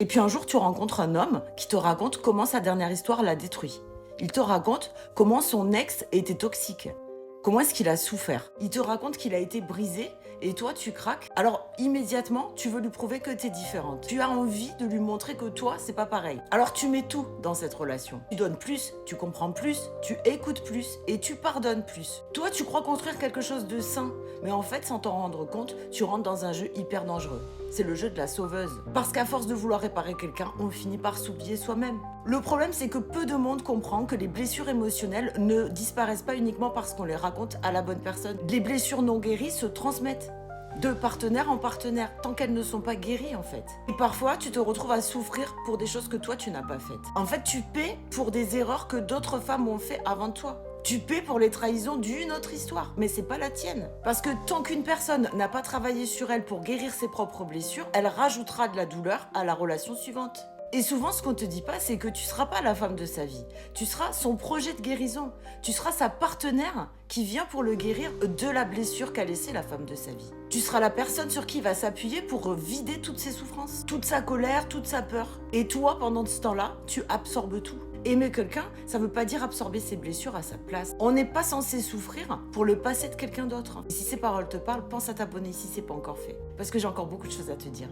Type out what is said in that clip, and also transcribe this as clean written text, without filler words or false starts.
Et puis un jour, tu rencontres un homme qui te raconte comment sa dernière histoire l'a détruit. Il te raconte comment son ex était toxique. Comment est-ce qu'il a souffert? Il te raconte qu'il a été brisé et toi tu craques. Alors immédiatement, tu veux lui prouver que t'es différente. Tu as envie de lui montrer que toi, c'est pas pareil. Alors tu mets tout dans cette relation. Tu donnes plus, tu comprends plus, tu écoutes plus et tu pardonnes plus. Toi, tu crois construire quelque chose de sain, mais en fait, sans t'en rendre compte, tu rentres dans un jeu hyper dangereux. C'est le jeu de la sauveuse. Parce qu'à force de vouloir réparer quelqu'un, on finit par s'oublier soi-même. Le problème, c'est que peu de monde comprend que les blessures émotionnelles ne disparaissent pas uniquement parce qu'on les raconte à la bonne personne. Les blessures non guéries se transmettent de partenaire en partenaire, tant qu'elles ne sont pas guéries en fait. Et parfois, tu te retrouves à souffrir pour des choses que toi, tu n'as pas faites. En fait, tu paies pour des erreurs que d'autres femmes ont fait avant toi. Tu paies pour les trahisons d'une autre histoire, mais c'est pas la tienne. Parce que tant qu'une personne n'a pas travaillé sur elle pour guérir ses propres blessures, elle rajoutera de la douleur à la relation suivante. Et souvent, ce qu'on te dit pas, c'est que tu seras pas la femme de sa vie. Tu seras son projet de guérison. Tu seras sa partenaire qui vient pour le guérir de la blessure qu'a laissée la femme de sa vie. Tu seras la personne sur qui il va s'appuyer pour vider toutes ses souffrances, toute sa colère, toute sa peur. Et toi, pendant ce temps-là, tu absorbes tout. Aimer quelqu'un, ça veut pas dire absorber ses blessures à sa place. On n'est pas censé souffrir pour le passé de quelqu'un d'autre. Et si ces paroles te parlent, pense à t'abonner si c'est pas encore fait. Parce que j'ai encore beaucoup de choses à te dire.